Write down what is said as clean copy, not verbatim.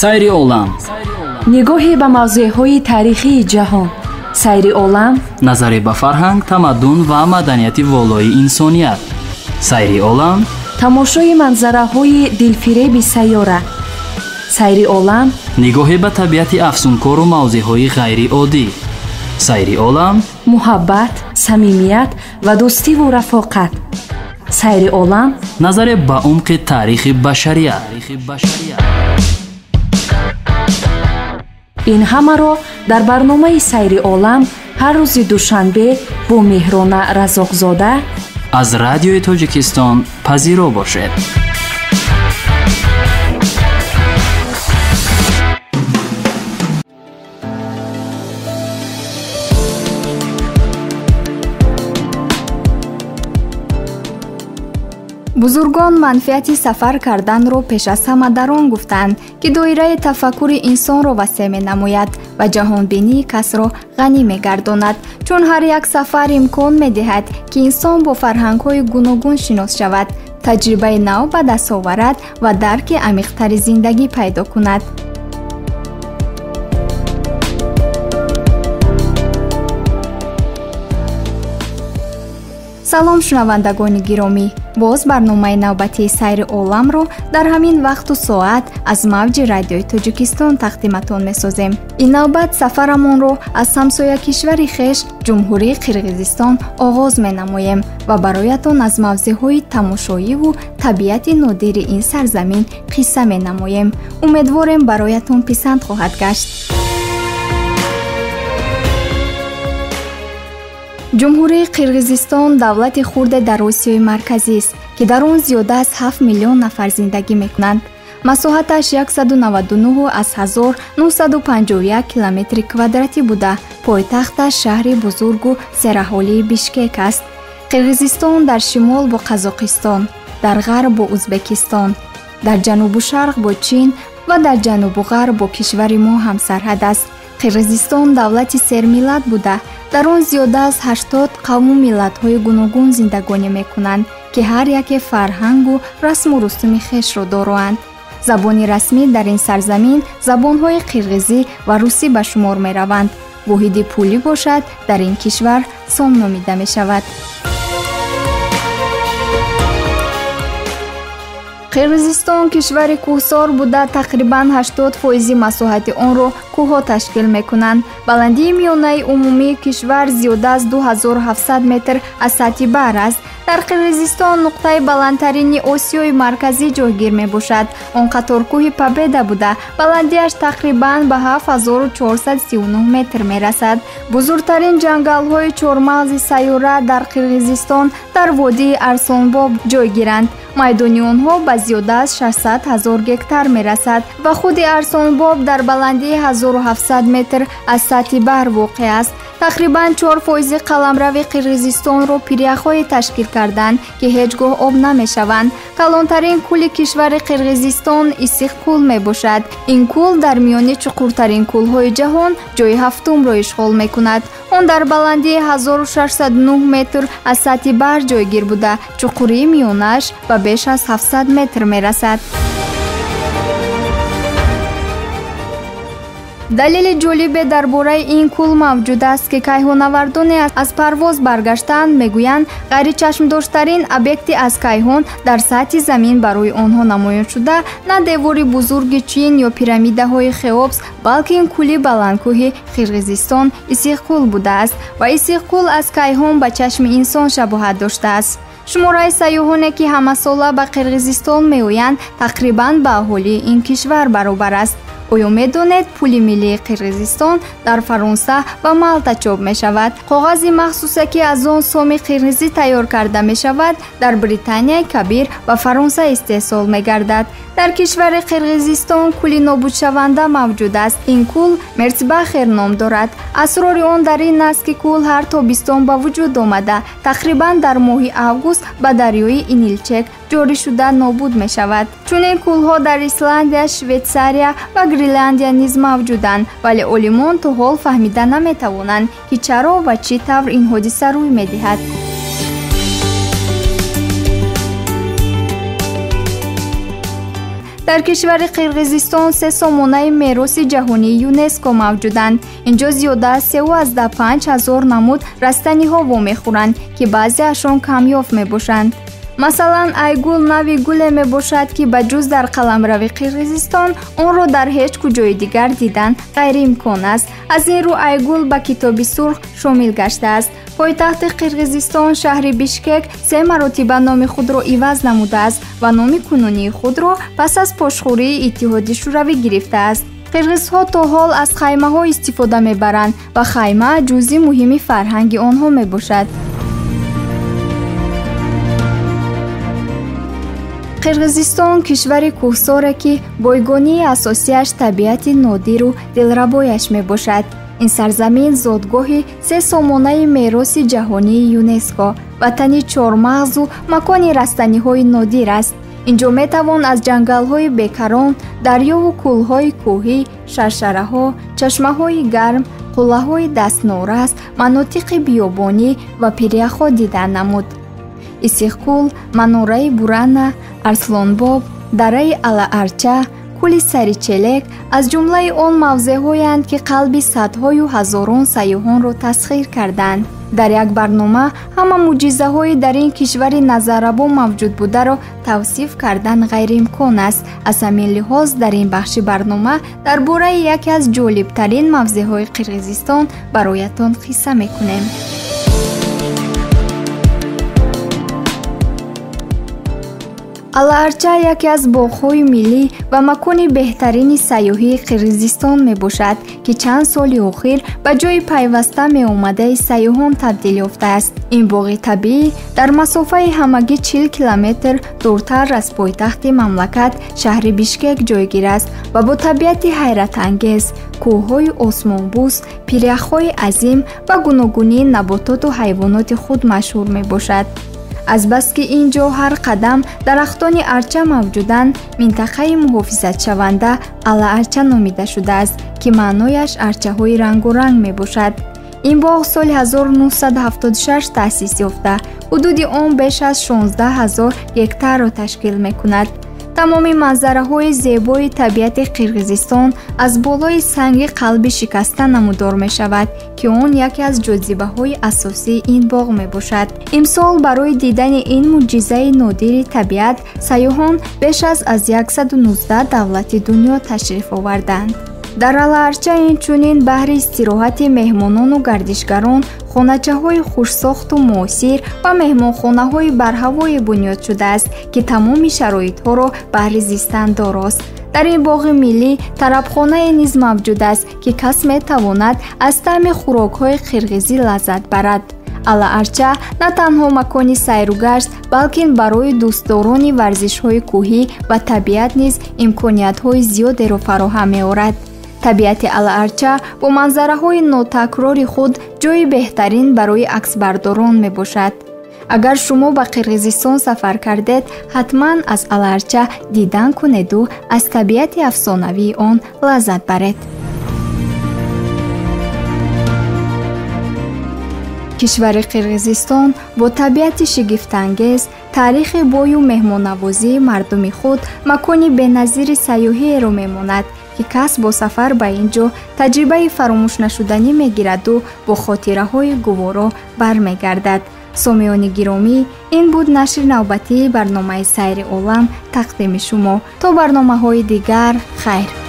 сайри олам. нигоҳе ба мавзӯъҳои таърихии ҷаҳон. сайри олам. назаре ба фарҳанг, тамаддун ва маданияти волои инсоният. сайри олам. тамошои манзараҳои дилфиреби сайёра. сайри олам. нигоҳе ба табиати афсункору мавзеъҳои ғайриоддӣ. сайри олам. муҳаббат, самимият ва дӯстиву рафоқат. сайри олам. назаре ба умқи таърихи башарият. ин ҳамаро дар барномаи сайри олам ҳар рӯзи душанбе бо меҳрона разоқзода аз радиои тоҷикистон пазиро бошед. бузургон манфиати сафар карданро пеш аз ҳама дар он гуфтанд, ки доираи тафаккури инсонро васеъ менамояд ва ҷаҳонбинии касро ғанӣ мегардонад, чун ҳар як сафар имкон медиҳад, ки инсон бо фарҳангҳои гуногун шинос шавад, таҷрибаи нав ба даст оварад ва дарки амиқтари зиндагӣ пайдо кунад. салом шунавандагони гиромӣ, боз барномаи навбатии сайри оламро дар ҳамин вақту соат аз мавҷи радиои тоҷикистон тақдиматон месозем. ин навбат сафарамонро аз ҳамсоя кишвари хеш ҷумҳурии Қирғизистон оғоз менамоем ва бароятон аз мавзеъҳои тамошоиву табиати нодири ин сарзамин қисса менамоем. умедворем бароятон писанд хоҳад гашт. ҷумҳурии Қирғизистон давлати хурде дар Осиёи марказист, ки дар он зиёда аз 7 миллион нафар зиндагӣ мекунанд. масоҳаташ 199,951 километри квадратӣ буда, пойтахташ шаҳри бузургу сераҳолии Бишкек аст. Қирғизистон дар шимол бо Қазоқистон, дар ғарб бо Узбекистон, дар ҷанубу шарқ бо Чин ва дар ҷанубу ғарб бо кишвари мо ҳамсарҳад аст. Қирғизистон давлати сермиллат буда, дар он зиёда аз 80 қавму миллатҳои гуногун зиндагонӣ мекунанд, ки ҳар яке фарҳангу расму русуми хешро дороанд. забони расмӣ дар ин сарзамин забонҳои қирғизӣ ва русӣ ба шумор мераванд. воҳиди пулӣ бошад, дар ин кишвар сом номида мешавад. Қирғизистон кишвари кӯҳсор буда, тақрибан 80% масоҳати онро кӯҳҳо ташкил мекунанд. баландии миёнаи умумии кишвар зиёда аз 2700 метр аз сатҳи баҳр аст. дар Қирғизистон нуқтаи баландтарини Осиёи марказӣ ҷойгир мебошад. он қаторкӯҳи Победа буда, баландиаш тақрибан ба 7439 метр мерасад. бузургтарин ҷангалҳои чормағзи сайёра дар Қирғизистон дар водии Арсонбоб ҷойгиранд. майдони онҳо ба зиёда аз 600 000 гектар мерасад ва худи Арсонбоб дар баландии 1700 метр аз сатҳи баҳр воқеъ аст. тақрибан 4% қаламрави Қирғизистонро пиряхҳое ташкил карданд, ки ҳеҷ гоҳ об намешаванд. калонтарин кӯли кишвари Қирғизистон Исиқкӯл мебошад. ин кӯл дар миёни чуқуртарин кӯлҳои ҷаҳон ҷойи ҳафтумро ишғол мекунад. он дар баландии 1609 метр аз сатҳи баҳр ҷойгир буда, чуқурии миёнааш ба беш аз 700 метр мерасад. далели ҷолибе дар бораи ин кӯл мавҷуд аст, ки кайҳонавардоне аз парвоз баргаштанд мегӯянд ғайричашмдоштарин объекти аз кайҳон дар сатҳи замин барои онҳо намоён шуда на девори бузурги Чин ё пирамидаҳои Хеопс, балки ин кӯли баландкӯҳи Қирғизистон Исиқкӯл будааст ва Исиқкӯл аз кайҳон ба чашми инсон шабоҳат доштааст. шумораи сайёҳоне, ки ҳамасола ба Қирғизистон меоянд, тақрибан ба аҳолии ин кишвар баробар аст. оё медонед пули миллии Қирғизистон дар Фаронса ва Малта чоп мешавад? коғази махсусе, ки аз он соми қирғизӣ тайёр карда мешавад, дар Британияи Кабир ва Фаронса истеҳсол мегардад. дар кишвари Қирғизистон кӯли нобудшаванда мавҷуд аст. ин кӯл Мерцбахер ном дорад. асрори он дар ин аст, ки кӯл ҳар тобистон ба вуҷуд омада, тақрибан дар моҳи август ба дарёи Инилчек ҷорӣ шуда нобуд мешавад. чунин кӯлҳо дар Исландия, Швейтсария ва Гренландия низ мавҷуданд, вале олимон то ҳол фаҳмида наметавонанд, ки чаро ва чӣ тавр ин ҳодиса рӯй медиҳад. дар кишвари қирғизистон 3 сомонаи мероси ҷаҳонии ЮНЕСКО мавҷуданд. инҷо зиёда аз 35000 намуд растаниҳо вомехӯранд, ки баъзеашон камёб мебошанд. масалан, айгул нави гуле мебошад, ки ба ҷуз дар қаламрави Қирғизистон онро дар ҳеҷ куҷои дигар дидан ғайриимкон аст. аз ин рӯ айгул ба китоби сурх шомил гаштааст. пойтахти Қирғизистон шаҳри Бишкек 3 маротиба номи худро иваз намудааст ва номи кунунии худро пас аз пошхӯрии Иттиҳоди Шӯравӣ гирифтааст. қирғизҳо то ҳол аз хаймаҳо истифода мебаранд ва хайма ҷузъи муҳими фарҳанги онҳо мебошад. қирғизистон кишвари кӯҳсоре, ки бойгонии асосияш табиати нодиру дилрабояш мебошад. ин сарзамин зодгоҳи 3 сомонаи мероси ҷаҳонии ЮНЕСКО, ватани чормағзу макони растаниҳои нодир аст. инҷо метавон аз ҷангалҳои бекарон, дарёву кӯлҳои кӯҳӣ, шаршараҳо, чашмаҳои гарм, қуллаҳои дастнорас, манотиқи биёбонӣ ва пиряхҳо дидан намуд. исихкул, манораи бурана, арслонбоб, дараи алаарча, кӯли саричелек аз ҷумлаи он мавзеъҳоянд, ки қалби садҳою ҳазорон сайёҳонро тасхир карданд. дар як барнома ҳама муъҷизаҳои дар ин кишвари назаррабо мавҷуд бударо тавсиф кардан ғайриимкон аст. аз ҳамин лиҳоз дар ин бахши барнома дар бораи яке аз ҷолибтарин мавзеъҳои Қирғизистон бароятон қисса мекунем. алаарча яке аз боғҳои миллӣ ва макони беҳтарини сайёҳии Қирғизистон мебошад, ки чанд соли охир ба ҷои пайваста меомадаи сайёҳон табдил ёфтааст. ин боғи табиӣ дар масофаи ҳамагӣ 40 километр дуртар аз пойтахти мамлакат шаҳри Бишкек ҷойгир аст ва бо табиати ҳайратангез, кӯҳҳои осмонбӯс, пиряхҳои азим ва гуногунии набототу ҳайвоноти худ машҳур мебошад. азбаски ин ҷо ҳар қадам дарахтони арча мавҷуданд, минтақаи муҳофизатшаванда алаарча номида шудааст, ки маънояш арчаҳои рангу ранг мебошад. ин боғ соли 1976 таъсис ёфта, ҳудуди он беш аз 16000 гектарро ташкил мекунад. тамоми манзараҳои зебои табиати Қирғизистон аз болои санги қалби шикаста намудор мешавад, ки он яке аз ҷозибаҳои асосии ин боғ мебошад. имсол барои дидани ин муъҷизаи нодири табиат сайёҳон беш аз 119 давлати дунё ташриф оварданд. дар алаарча инчунин баҳри истироҳати меҳмонону гардишгарон хоначаҳои хушсохту муосир ва меҳмонхонаҳои барҳавое бунёд шудааст, ки тамоми шароитҳоро баҳри зистан дорост. дар ин боғи миллӣ тарабхонае низ мавҷуд аст, ки кас метавонад аз таъми хӯрокҳои қирғизӣ лаззат барад. алаарча на танҳо макони сайругашт, балки барои дӯстдорони варзишҳои кӯҳӣ ва табиат низ имкониятҳои зиёдеро фароҳам меорад. табиати алаарча бо манзараҳои нотакрори худ ҷойи беҳтарин барои аксбардорон мебошад. агар шумо ба Қирғизистон сафар кардед, ҳатман аз алаарча дидан кунеду аз табиати афсонавии он лаззат баред. кишвари Қирғизистон бо табиати шигифтангез, таърихи бою меҳмоннавозии мардуми худ макони беназири сайёҳиеро мемонад, ки кас бо сафар ба ин ҷо таҷрибаи фаромӯшнашуданӣ мегираду бо хотираҳои гуворо бармегардад. сомиёни гиромӣ, ин буд нашри навбатии барномаи Сайри Олам тақдими шумо. то барномаҳои дигар, хайр.